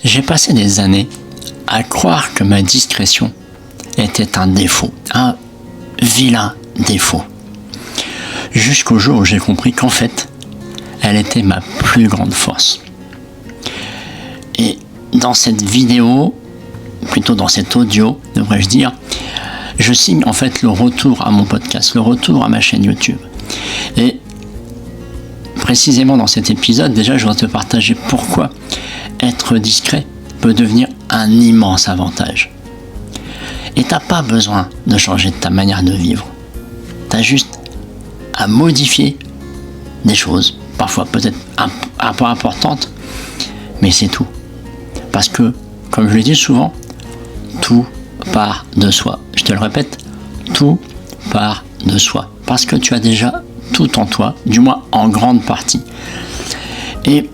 J'ai passé des années à croire que ma discrétion était un défaut, un vilain défaut. Jusqu'au jour où j'ai compris qu'en fait, elle était ma plus grande force. Et dans cette vidéo, plutôt dans cet audio, devrais-je dire, je signe en fait le retour à mon podcast, le retour à ma chaîne YouTube. Et précisément dans cet épisode, déjà, je voudrais te partager pourquoi être discret peut devenir un immense avantage. Et t'as pas besoin de changer de ta manière de vivre. T'as juste à modifier des choses, parfois peut-être un peu importantes, mais c'est tout. Parce que, comme je le dis souvent, tout part de soi. Je te le répète, tout part de soi. Parce que tu as déjà tout en toi, du moins en grande partie. Et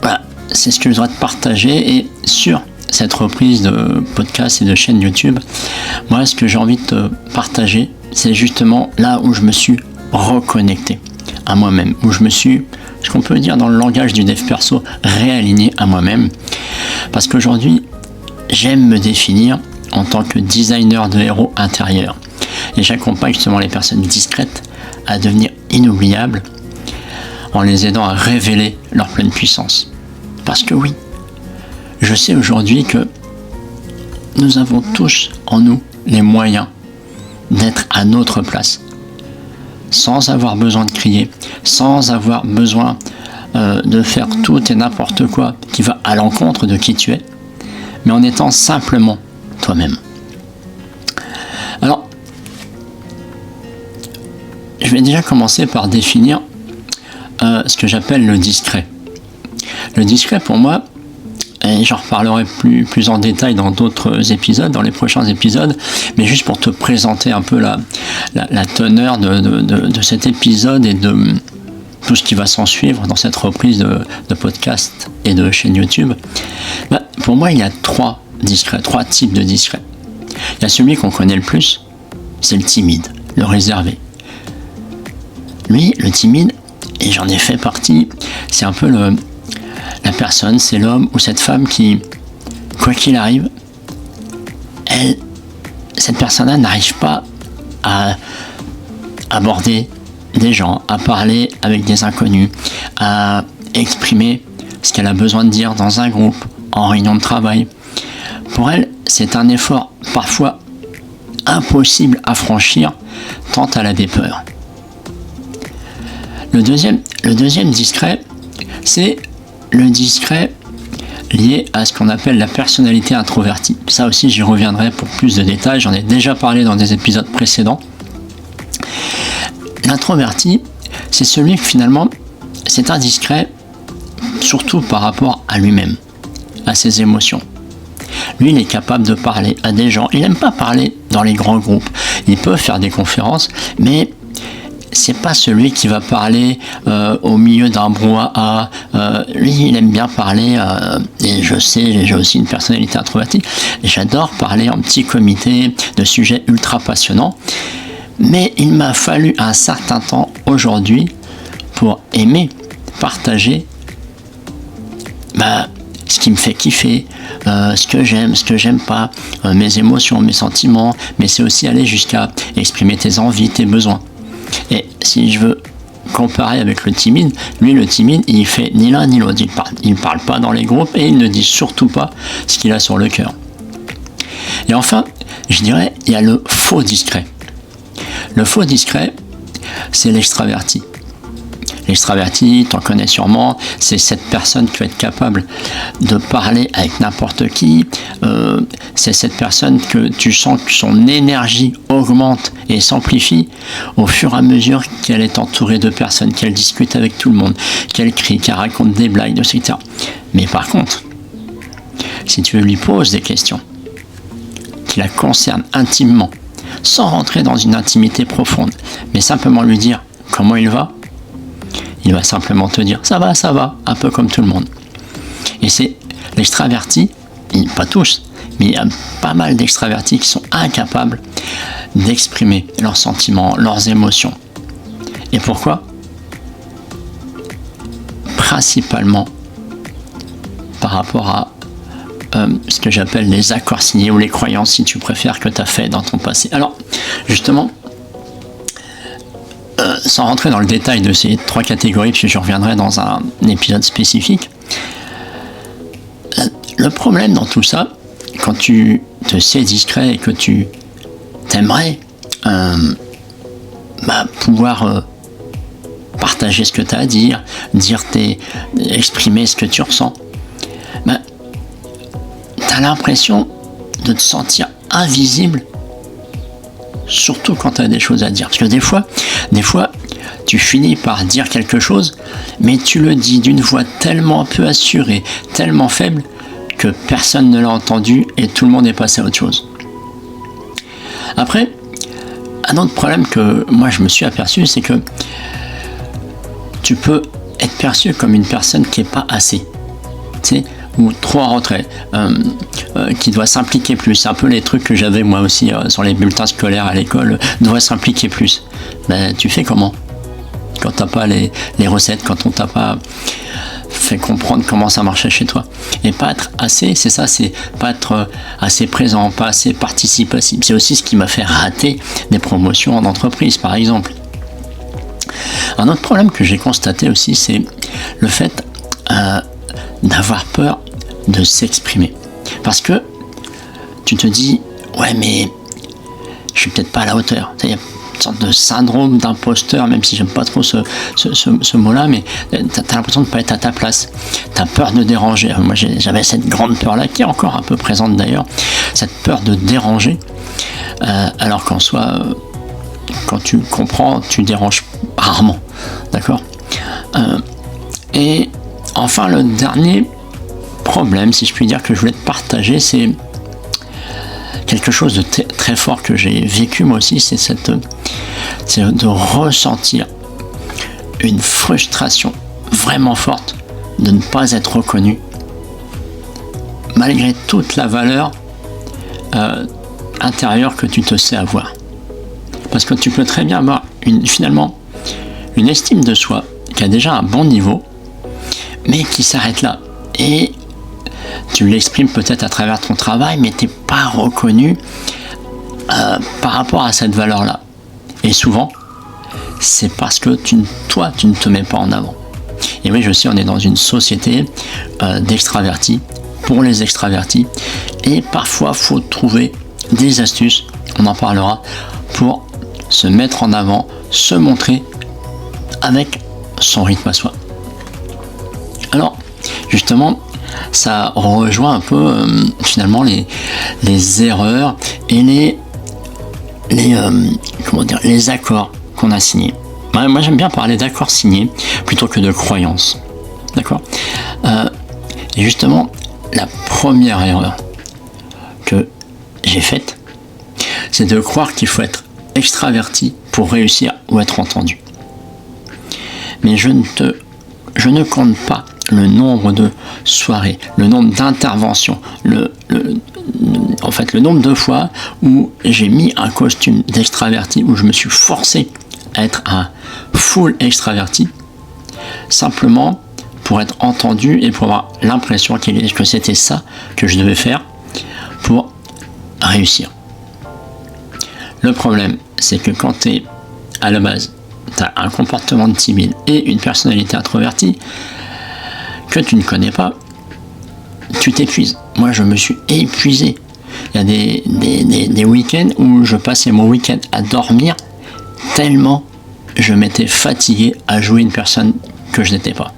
voilà, c'est ce que je dois te partager. Et sur cette reprise de podcast et de chaîne YouTube, moi, ce que j'ai envie de te partager, c'est justement là où je me suis reconnecté à moi-même, où je me suis, ce qu'on peut dire dans le langage du dev perso, réaligné à moi-même. Parce qu'aujourd'hui, j'aime me définir en tant que designer de héros intérieur. Et j'accompagne justement les personnes discrètes à devenir inoubliables en les aidant à révéler leur pleine puissance. Parce que oui, je sais aujourd'hui que nous avons tous en nous les moyens d'être à notre place, sans avoir besoin de crier, sans avoir besoin de faire tout et n'importe quoi qui va à l'encontre de qui tu es, mais en étant simplement toi-même. Alors, je vais déjà commencer par définir ce que j'appelle le discret. Le discret, pour moi, et j'en reparlerai plus en détail dans d'autres épisodes, dans les prochains épisodes, mais juste pour te présenter un peu la teneur de cet épisode et de tout ce qui va s'en suivre dans cette reprise de podcast et de chaîne YouTube. Pour moi, il y a trois types de discrets. Il y a celui qu'on connaît le plus, c'est le timide, le réservé. Lui, le timide, et j'en ai fait partie, c'est un peu la personne, c'est l'homme ou cette femme qui, quoi qu'il arrive, cette personne-là n'arrive pas à aborder des gens, à parler avec des inconnus, à exprimer ce qu'elle a besoin de dire dans un groupe, en réunion de travail. Pour elle, c'est un effort parfois impossible à franchir tant elle a des peurs. Le deuxième discret, c'est le discret lié à ce qu'on appelle la personnalité introvertie. Ça aussi, j'y reviendrai pour plus de détails. J'en ai déjà parlé dans des épisodes précédents. L'introverti, c'est celui que finalement, c'est un discret, surtout par rapport à lui-même, à ses émotions. Lui, il est capable de parler à des gens. Il n'aime pas parler dans les grands groupes. Il peut faire des conférences, mais c'est pas celui qui va parler au milieu d'un brouhaha. Lui, il aime bien parler, et je sais, j'ai aussi une personnalité introvertie, et j'adore parler en petit comité de sujets ultra passionnants. Mais il m'a fallu un certain temps aujourd'hui pour aimer partager ce qui me fait kiffer, ce que j'aime pas, mes émotions, mes sentiments, mais c'est aussi aller jusqu'à exprimer tes envies, tes besoins. Et si je veux comparer avec le timide, lui le timide, il fait ni l'un ni l'autre, il parle pas dans les groupes et il ne dit surtout pas ce qu'il a sur le cœur. Et enfin, je dirais, il y a le faux discret. Le faux discret, c'est l'extraverti. L'extraverti, t'en connais sûrement, c'est cette personne qui va être capable de parler avec n'importe qui. C'est cette personne que tu sens que son énergie augmente et s'amplifie au fur et à mesure qu'elle est entourée de personnes, qu'elle discute avec tout le monde, qu'elle crie, qu'elle raconte des blagues, etc. Mais par contre, si tu lui poses des questions qui la concernent intimement, sans rentrer dans une intimité profonde, mais simplement lui dire comment il va simplement te dire ça va, un peu comme tout le monde. Et c'est l'extraverti, pas tous, mais il y a pas mal d'extravertis qui sont incapables d'exprimer leurs sentiments, leurs émotions. Et pourquoi ? Principalement par rapport à ce que j'appelle les accords signés ou les croyances, si tu préfères, que tu as fait dans ton passé. Alors, justement, sans rentrer dans le détail de ces 3 catégories, puisque je reviendrai dans un épisode spécifique, le problème dans tout ça, quand tu te sais discret et que tu t'aimerais pouvoir partager ce que tu as à dire, exprimer ce que tu ressens, tu as l'impression de te sentir invisible, surtout quand tu as des choses à dire. Parce que des fois, tu finis par dire quelque chose, mais tu le dis d'une voix tellement peu assurée, tellement faible, que personne ne l'a entendu et tout le monde est passé à autre chose. Après, un autre problème que moi je me suis aperçu, c'est que tu peux être perçu comme une personne qui n'est pas assez, tu sais, ou trop en retrait, qui doit s'impliquer plus. C'est un peu les trucs que j'avais moi aussi sur les bulletins scolaires à l'école, doit s'impliquer plus. Tu fais comment quand t'as pas les recettes, quand on t'a pas fait comprendre comment ça marchait chez toi? Et pas être assez, c'est ça, c'est pas être assez présent, pas assez participatif. C'est aussi ce qui m'a fait rater des promotions en entreprise, par exemple. Un autre problème que j'ai constaté aussi, c'est le fait d'avoir peur de s'exprimer. Parce que tu te dis, ouais, mais je suis peut-être pas à la hauteur. Il y a une sorte de syndrome d'imposteur, même si j'aime pas trop ce mot-là, mais t'as l'impression de ne pas être à ta place. T'as peur de déranger. Moi, j'avais cette grande peur-là, qui est encore un peu présente d'ailleurs, cette peur de déranger, alors qu'en soi, quand tu comprends, tu déranges rarement. D'accord ? Et enfin, le dernier problème, si je puis dire, que je voulais te partager, c'est quelque chose de très fort que j'ai vécu moi aussi, c'est de ressentir une frustration vraiment forte de ne pas être reconnu malgré toute la valeur intérieure que tu te sais avoir. Parce que tu peux très bien avoir finalement une estime de soi qui a déjà un bon niveau, mais qui s'arrête là. Et tu l'exprimes peut-être à travers ton travail, mais tu n'es pas reconnu par rapport à cette valeur-là. Et souvent, c'est parce que toi, tu ne te mets pas en avant. Et oui, je sais, on est dans une société d'extravertis, pour les extravertis, et parfois, il faut trouver des astuces, on en parlera, pour se mettre en avant, se montrer avec son rythme à soi. Alors, justement, ça rejoint un peu finalement les erreurs et les accords qu'on a signés. Moi, j'aime bien parler d'accords signés plutôt que de croyances. D'accord ? Et justement, la première erreur que j'ai faite, c'est de croire qu'il faut être extraverti pour réussir ou être entendu. Mais je ne compte pas le nombre de soirées, le nombre d'interventions, le nombre de fois où j'ai mis un costume d'extraverti, où je me suis forcé à être un full extraverti, simplement pour être entendu et pour avoir l'impression que c'était ça que je devais faire pour réussir. Le problème, c'est que quand tu es à la base, tu as un comportement de timide et une personnalité introvertie que tu ne connais pas, tu t'épuises. Moi, je me suis épuisé. Il y a des week-ends où je passais mon week-end à dormir tellement je m'étais fatigué à jouer une personne que je n'étais pas.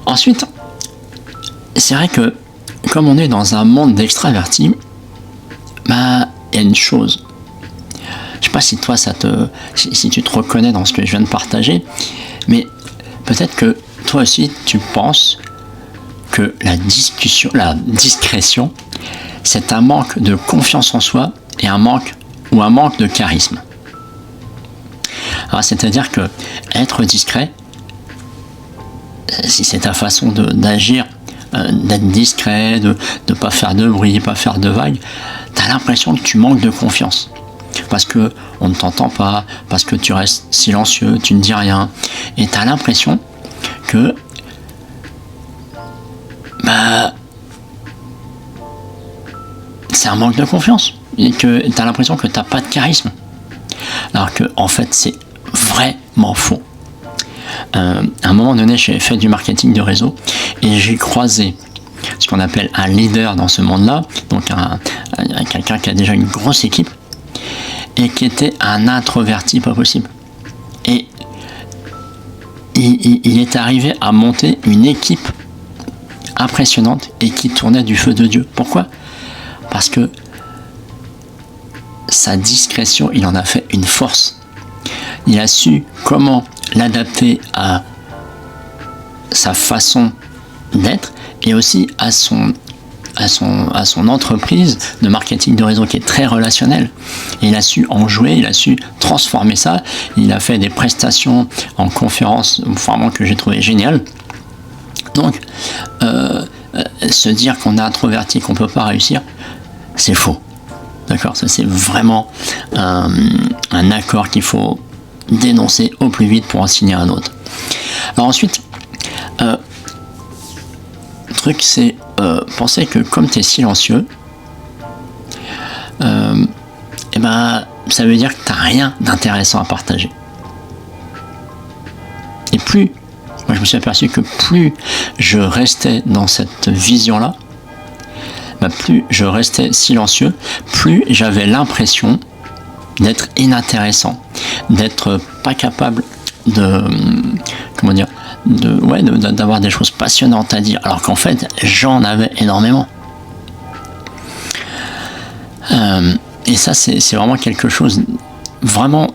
Ensuite, c'est vrai que comme on est dans un monde d'extravertis, il y a une chose. Je sais pas si toi si tu te reconnais dans ce que je viens de partager, mais peut-être que toi aussi tu penses que la discrétion, c'est un manque de confiance en soi et un manque de charisme. Alors, c'est-à-dire que être discret, si c'est ta façon d'agir, d'être discret, de ne pas faire de bruit, pas faire de vagues, tu as l'impression que tu manques de confiance. Parce que on ne t'entend pas, parce que tu restes silencieux, tu ne dis rien. Et tu as l'impression que c'est un manque de confiance et que tu as l'impression que tu n'as pas de charisme. Alors que en fait, c'est vraiment faux. À un moment donné, j'ai fait du marketing de réseau et j'ai croisé ce qu'on appelle un leader dans ce monde-là, donc quelqu'un qui a déjà une grosse équipe et qui était un introverti pas possible. Et il est arrivé à monter une équipe impressionnante et qui tournait du feu de Dieu. Pourquoi ? Parce que sa discrétion, il en a fait une force. Il a su comment l'adapter à sa façon d'être et aussi à son entreprise de marketing de réseau qui est très relationnelle. Et il a su en jouer, il a su transformer ça. Il a fait des prestations en conférence vraiment que j'ai trouvé géniales. Donc, se dire qu'on est introverti, qu'on ne peut pas réussir, c'est faux. D'accord ? Ça, c'est vraiment un accord qu'il faut dénoncer au plus vite pour en signer un autre. Alors ensuite, le truc, c'est penser que comme tu es silencieux, et ben, ça veut dire que tu n'as rien d'intéressant à partager. Et plus, moi je me suis aperçu que plus je restais dans cette vision-là, plus je restais silencieux, plus j'avais l'impression d'être inintéressant, d'être pas capable d'avoir des choses passionnantes à dire, alors qu'en fait j'en avais énormément. Et ça c'est vraiment quelque chose, vraiment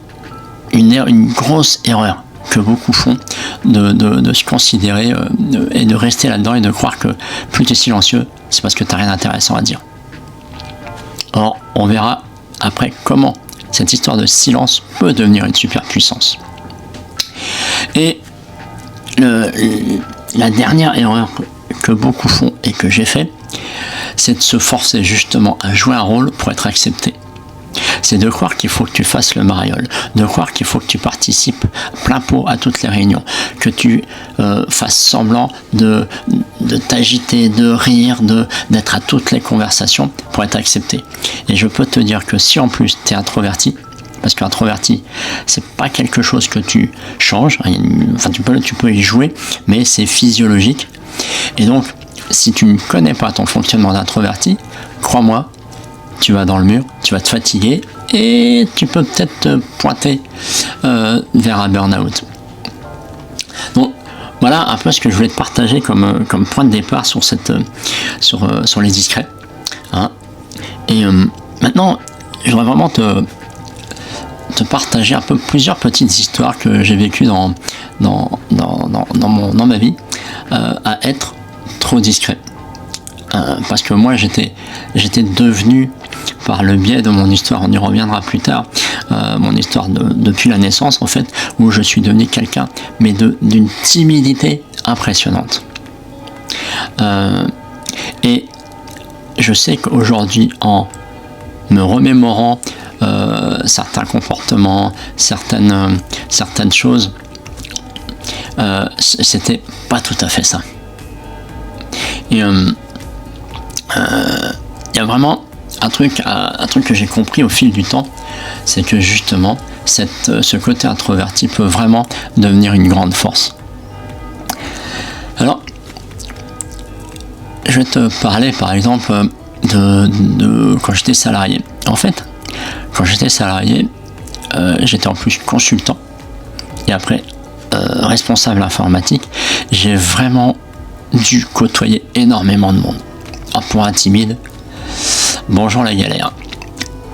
une grosse erreur que beaucoup font de se considérer et de rester là-dedans et de croire que plus tu es silencieux, c'est parce que tu n'as rien d'intéressant à dire. Or, on verra après comment cette histoire de silence peut devenir une super puissance. Et la dernière erreur que beaucoup font et que j'ai fait, c'est de se forcer justement à jouer un rôle pour être accepté. C'est de croire qu'il faut que tu fasses le mariole, de croire qu'il faut que tu participes plein pot à toutes les réunions, que tu fasses semblant de t'agiter, de rire, d'être à toutes les conversations pour être accepté. Et je peux te dire que si en plus tu es introverti, parce qu'introverti, c'est pas quelque chose que tu changes, enfin tu peux y jouer, mais c'est physiologique. Et donc, si tu ne connais pas ton fonctionnement d'introverti, crois-moi, tu vas dans le mur, tu vas te fatiguer et tu peux peut-être te pointer vers un burn-out. Donc voilà un peu ce que je voulais te partager comme point de départ sur les discrets. Hein. Et maintenant, je voudrais vraiment te partager un peu plusieurs petites histoires que j'ai vécues dans ma vie à être trop discret. Parce que moi j'étais devenu, par le biais de mon histoire, on y reviendra plus tard, mon histoire depuis la naissance en fait, où je suis devenu quelqu'un mais d'une timidité impressionnante. Et je sais qu'aujourd'hui, en me remémorant certains comportements, certaines choses, c'était pas tout à fait ça. Et il y a vraiment un truc que j'ai compris au fil du temps, c'est que justement ce côté introverti peut vraiment devenir une grande force. Alors, je vais te parler par exemple de quand j'étais salarié. En fait, quand j'étais salarié, j'étais en plus consultant et après responsable informatique. J'ai vraiment dû côtoyer énormément de monde. Pour un timide, bonjour la galère.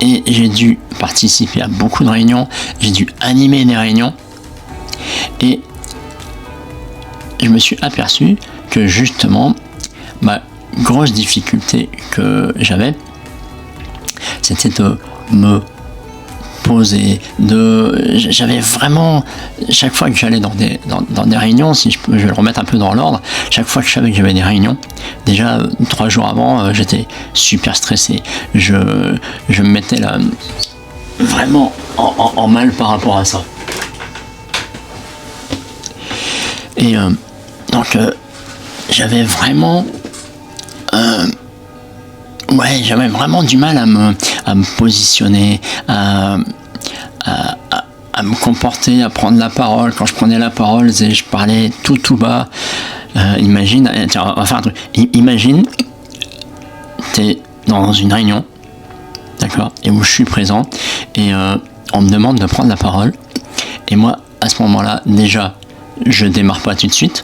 Et j'ai dû participer à beaucoup de réunions, j'ai dû animer des réunions et je me suis aperçu que justement ma grosse difficulté que j'avais, c'était de me poser, j'avais vraiment, chaque fois que j'allais dans des réunions, si je vais le remettre un peu dans l'ordre, chaque fois que je savais que j'avais des réunions, déjà 3 jours avant, j'étais super stressé, je me mettais là vraiment en mal par rapport à ça. Et donc j'avais vraiment ouais, j'avais vraiment du mal à me positionner, à me comporter, à prendre la parole. Quand je prenais la parole, je parlais tout bas. Imagine, tiens, on va faire un truc. Imagine, t'es dans une réunion, d'accord, et où je suis présent, et on me demande de prendre la parole. Et moi, à ce moment-là, déjà, je démarre pas tout de suite.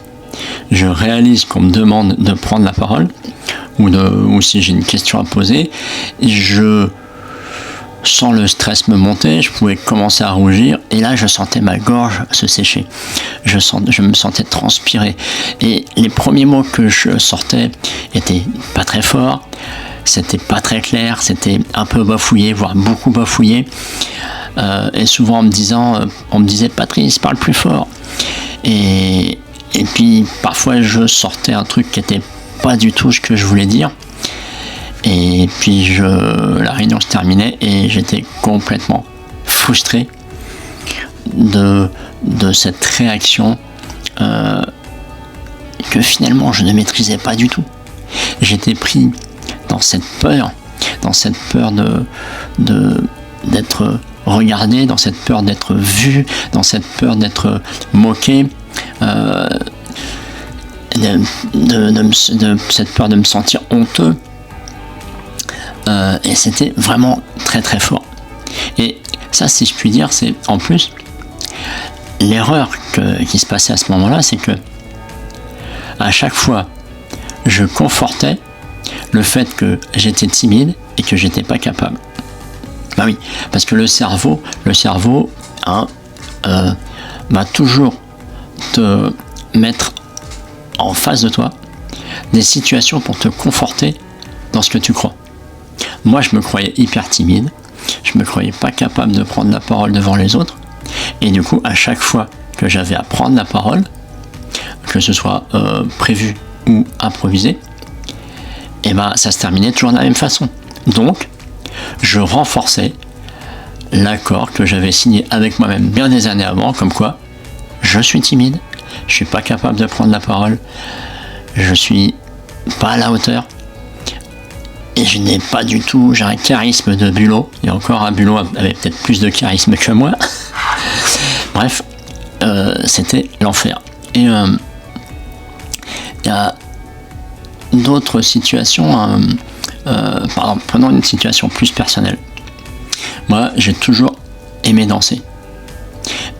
Je réalise qu'on me demande de prendre la parole, ou si j'ai une question à poser. Je sens le stress me monter, je pouvais commencer à rougir, et là, je sentais ma gorge se sécher. Je me sentais transpirer. Et les premiers mots que je sortais étaient pas très forts, c'était pas très clair, c'était un peu bafouillé, voire beaucoup bafouillé. Et souvent on me disait Patrice, parle plus fort. Et puis parfois je sortais un truc qui était pas du tout ce que je voulais dire. Et puis la réunion se terminait et j'étais complètement frustré de cette réaction que finalement je ne maîtrisais pas du tout. J'étais pris dans cette peur d'être regardé, dans cette peur d'être vu, dans cette peur d'être moqué, cette peur de me sentir honteux. Et c'était vraiment très très fort. Et ça, si je puis dire, c'est en plus l'erreur qui se passait à ce moment-là, c'est que à chaque fois, je confortais le fait que j'étais timide et que j'étais pas capable. Bah oui, parce que le cerveau va toujours te mettre en face de toi des situations pour te conforter dans ce que tu crois. Moi, je me croyais hyper timide, je me croyais pas capable de prendre la parole devant les autres, et du coup, à chaque fois que j'avais à prendre la parole, que ce soit prévu ou improvisé, et ben ça se terminait toujours de la même façon. Donc, je renforçais l'accord que j'avais signé avec moi-même bien des années avant, comme quoi je suis timide, je suis pas capable de prendre la parole, je suis pas à la hauteur, et je n'ai pas du tout, j'ai un charisme de Bulot, et encore un Bulot avait peut-être plus de charisme que moi. Bref, c'était l'enfer. Et il y a d'autres situations, par exemple, prenons une situation plus personnelle. Moi, j'ai toujours aimé danser.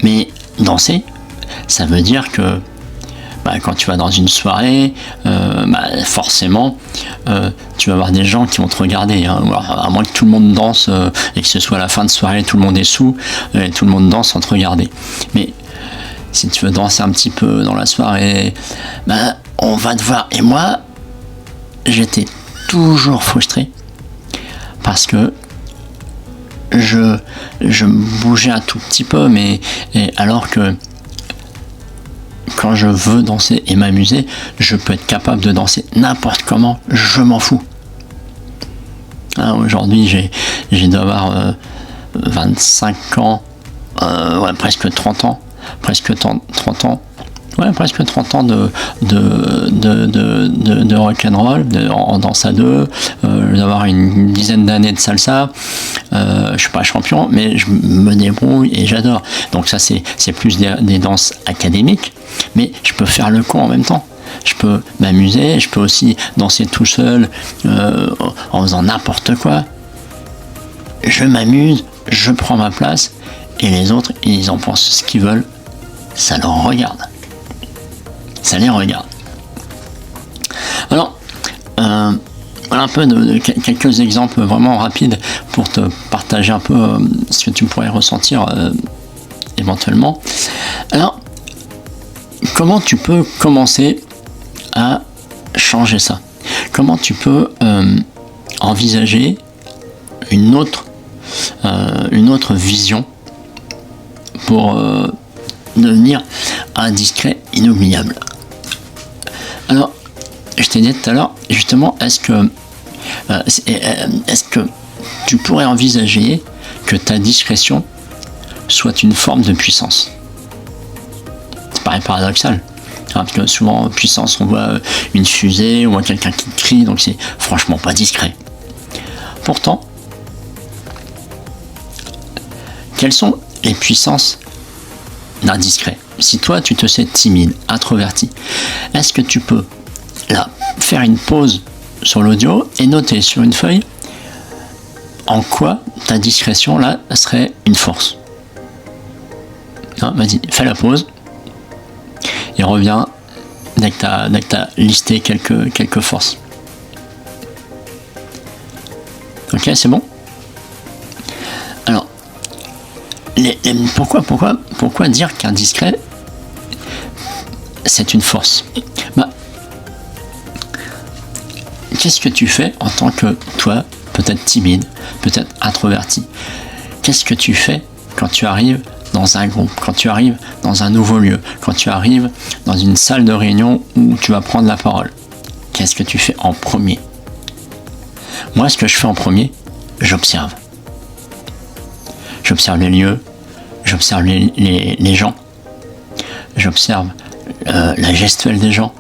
Mais danser, ça veut dire que quand tu vas dans une soirée, forcément, tu vas avoir des gens qui vont te regarder. Hein. À moins que tout le monde danse et que ce soit la fin de soirée, tout le monde est sous, et tout le monde danse sans te regarder. Mais si tu veux danser un petit peu dans la soirée, on va te voir. Et moi, j'étais toujours frustré parce que je bougeais un tout petit peu, alors que quand je veux danser et m'amuser, je peux être capable de danser n'importe comment, je m'en fous. Aujourd'hui, j'ai dû avoir 25 ans, presque 30 ans, presque 30 ans de rock'n'roll, en danse à deux, d'avoir une dizaine d'années de salsa. Je suis pas champion, mais je me débrouille et j'adore. Donc ça, c'est plus des danses académiques, mais je peux faire le con en même temps. Je peux m'amuser, je peux aussi danser tout seul, en faisant n'importe quoi. Je m'amuse, je prends ma place, et les autres, ils en pensent ce qu'ils veulent, ça leur regarde. Ça les regarde. Alors, voilà un peu quelques exemples vraiment rapides pour te partager un peu ce que tu pourrais ressentir éventuellement. Alors, comment tu peux commencer à changer ça? Comment tu peux envisager une autre vision pour devenir un discret inoubliable? Alors, je t'ai dit tout à l'heure, justement, est-ce que tu pourrais envisager que ta discrétion soit une forme de puissance? Ça paraît paradoxal. Parce que souvent, en puissance, on voit une fusée, on voit quelqu'un qui crie, donc c'est franchement pas discret. Pourtant, quelles sont les puissances d'un discret? Si toi, tu te sais timide, introverti, est-ce que tu peux, là, faire une pause sur l'audio et noter sur une feuille en quoi ta discrétion, là, serait une force? Vas-y, fais la pause et reviens dès que tu as listé quelques forces. Ok, c'est bon? Alors, pourquoi dire qu'un discret, c'est une force? Qu'est-ce que tu fais en tant que toi, peut-être timide, peut-être introverti? Qu'est-ce que tu fais quand tu arrives dans un groupe, quand tu arrives dans un nouveau lieu, quand tu arrives dans une salle de réunion où tu vas prendre la parole? Qu'est-ce que tu fais en premier? Moi, ce que je fais en premier, j'observe. J'observe les lieux, j'observe les gens, j'observe la gestuelle des gens,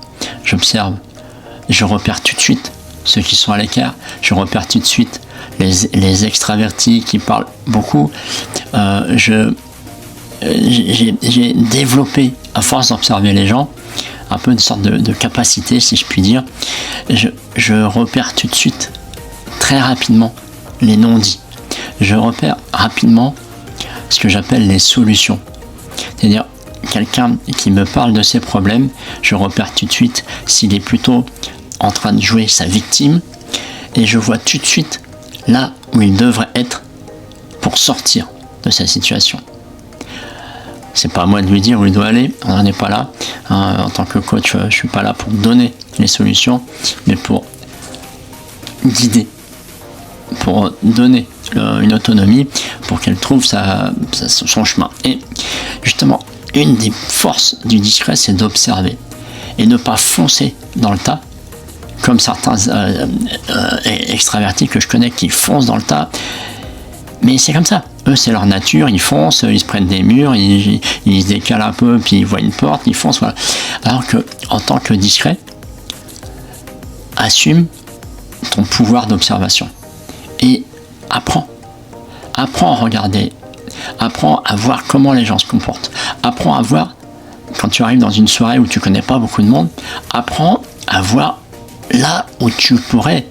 je repère tout de suite ceux qui sont à l'écart, je repère tout de suite les extravertis qui parlent beaucoup. J'ai développé, à force d'observer les gens, un peu une sorte de capacité, si je puis dire. Je repère tout de suite, très rapidement, les non-dits. Je repère rapidement ce que j'appelle les solutions. C'est-à-dire, quelqu'un qui me parle de ses problèmes, je repère tout de suite s'il est plutôt en train de jouer sa victime, et je vois tout de suite là où il devrait être pour sortir de sa situation. C'est pas à moi de lui dire où il doit aller, on n'en est pas là. En tant que coach, je suis pas là pour donner les solutions, mais pour guider, pour donner une autonomie, pour qu'elle trouve son chemin. Et justement, une des forces du discret, c'est d'observer et ne pas foncer dans le tas, comme certains extravertis que je connais qui foncent dans le tas. Mais c'est comme ça. Eux, c'est leur nature, ils foncent, ils se prennent des murs, ils se décalent un peu, puis ils voient une porte, ils foncent, voilà. Alors que, en tant que discret, assume ton pouvoir d'observation. Et apprends à regarder, apprends à voir comment les gens se comportent, apprends à voir, quand tu arrives dans une soirée où tu connais pas beaucoup de monde, apprends à voir là où tu pourrais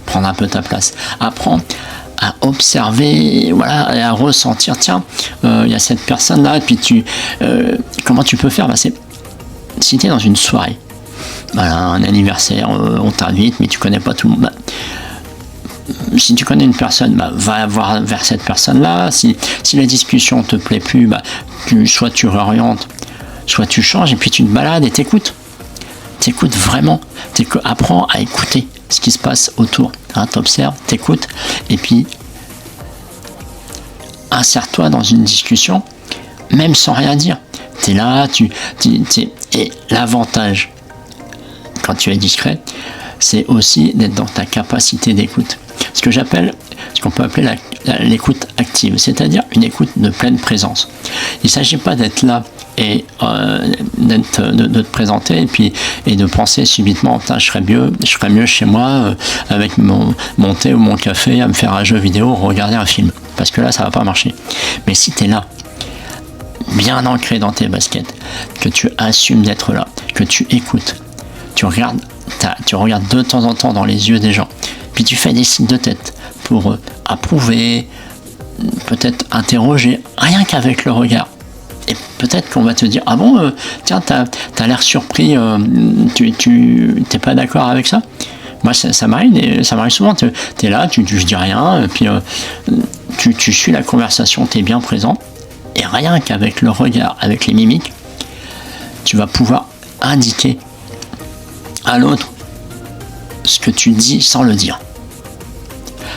prendre un peu ta place, apprends à observer, voilà, et à ressentir, tiens, il y a cette personne là, et puis comment tu peux faire? Si tu es dans une soirée, voilà, un anniversaire, on t'invite, mais tu connais pas tout le monde, si tu connais une personne, va voir vers cette personne-là. Si la discussion te plaît plus, soit tu réorientes, soit tu changes, et puis tu te balades et t'écoutes. T'écoutes vraiment. Apprends à écouter ce qui se passe autour. T'observes, t'écoutes, et puis insère-toi dans une discussion, même sans rien dire. T'es là, et l'avantage, quand tu es discret, c'est aussi d'être dans ta capacité d'écoute. Ce qu'on peut appeler l'écoute active, c'est-à-dire une écoute de pleine présence. Il ne s'agit pas d'être là et de te présenter et de penser subitement, je serais mieux chez moi avec mon thé ou mon café à me faire un jeu vidéo, regarder un film, parce que là ça va pas marcher. Mais si tu es là, bien ancré dans tes baskets, que tu assumes d'être là, que tu écoutes, tu regardes de temps en temps dans les yeux des gens, puis tu fais des signes de tête pour approuver, peut-être interroger, rien qu'avec le regard. Et peut-être qu'on va te dire, ah bon, tiens, t'as l'air surpris, tu t'es pas d'accord avec ça? Moi, ça m'arrive souvent, t'es là, je dis rien, et puis tu suis la conversation, t'es bien présent, et rien qu'avec le regard, avec les mimiques, tu vas pouvoir indiquer à l'autre ce que tu dis sans le dire.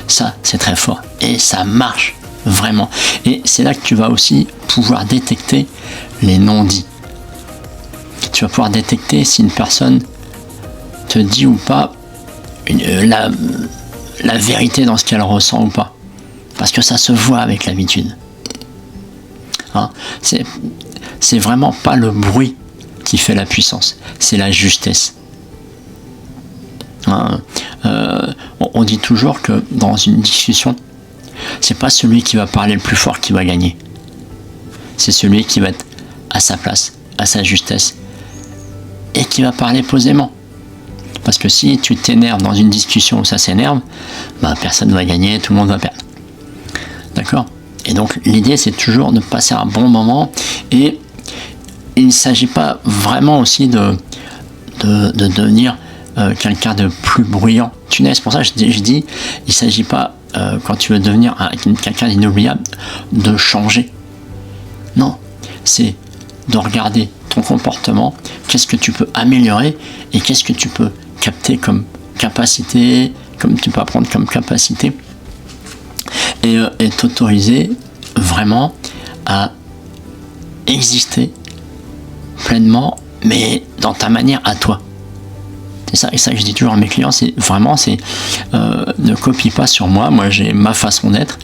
Ça, c'est très fort, et ça marche vraiment. Et c'est là que tu vas aussi pouvoir détecter les non-dits. Tu vas pouvoir détecter si une personne te dit ou pas la vérité dans ce qu'elle ressent ou pas. Parce que ça se voit avec l'habitude. C'est vraiment pas le bruit qui fait la puissance, c'est la justesse. On dit toujours que dans une discussion, c'est pas celui qui va parler le plus fort qui va gagner. C'est celui qui va être à sa place, à sa justesse, et qui va parler posément. Parce que si tu t'énerves dans une discussion où ça s'énerve, personne ne va gagner, tout le monde va perdre. D'accord ? Et donc l'idée, c'est toujours de passer un bon moment, et il ne s'agit pas vraiment aussi de devenir quelqu'un de plus bruyant. C'est pour ça que je dis, il ne s'agit pas, quand tu veux devenir quelqu'un d'inoubliable, de changer. Non, c'est de regarder ton comportement, qu'est-ce que tu peux améliorer et qu'est-ce que tu peux capter comme capacité, comme tu peux apprendre comme capacité, et t'autoriser vraiment à exister pleinement, mais dans ta manière à toi. C'est ça que je dis toujours à mes clients, c'est ne copie pas sur moi. Moi j'ai ma façon d'être,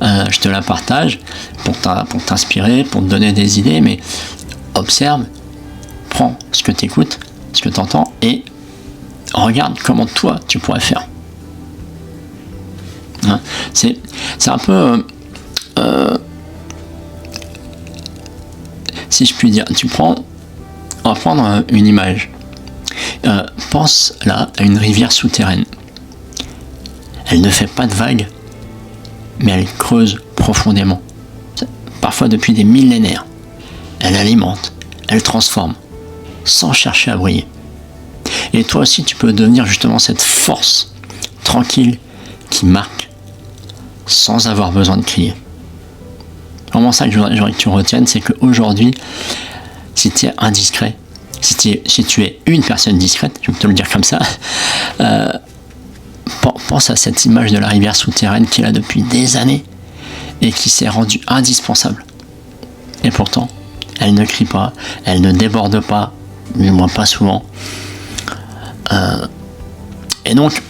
je te la partage pour t'inspirer, pour te donner des idées, mais observe, prends ce que tu écoutes, ce que tu entends, et regarde comment toi tu pourrais faire. C'est un peu, si je puis dire, on va prendre une image. Pense là à une rivière souterraine. Elle ne fait pas de vagues, mais elle creuse profondément, parfois depuis des millénaires. Elle alimente, elle transforme, sans chercher à briller. Et toi aussi, tu peux devenir justement cette force tranquille qui marque, sans avoir besoin de crier. Vraiment ça que j'aimerais que tu retiennes, c'est qu'aujourd'hui, si tu es indiscret, si tu es une personne discrète, je vais te le dire comme ça, pense à cette image de la rivière souterraine qui est là depuis des années et qui s'est rendue indispensable. Et pourtant, elle ne crie pas, elle ne déborde pas, du moins pas souvent. Et donc,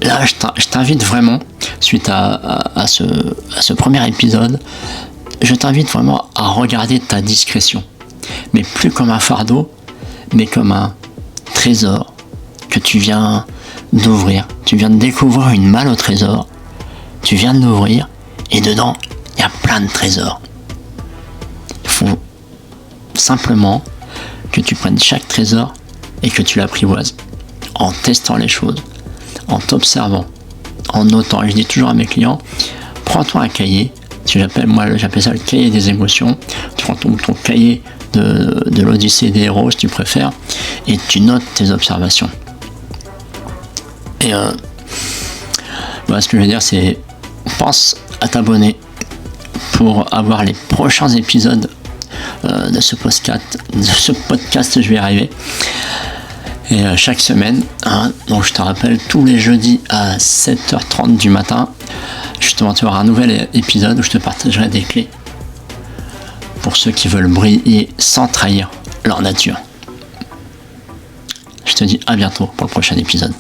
là, je t'invite vraiment, suite à ce premier épisode, je t'invite vraiment à regarder ta discrétion. Mais plus comme un fardeau, mais comme un trésor que tu viens d'ouvrir. Tu viens de découvrir une malle au trésor, tu viens de l'ouvrir, et dedans, il y a plein de trésors. Il faut simplement que tu prennes chaque trésor et que tu l'apprivoises, en testant les choses, en t'observant, en notant. Et je dis toujours à mes clients, prends-toi un cahier, j'appelle ça le cahier des émotions. Tu prends ton cahier de l'Odyssée des héros, si tu préfères, et tu notes tes observations. Et ce que je veux dire, c'est pense à t'abonner pour avoir les prochains épisodes de ce podcast, je vais y arriver. Et chaque semaine, donc je te rappelle, tous les jeudis à 7h30 du matin, justement tu auras un nouvel épisode où je te partagerai des clés pour ceux qui veulent briller sans trahir leur nature. Je te dis à bientôt pour le prochain épisode.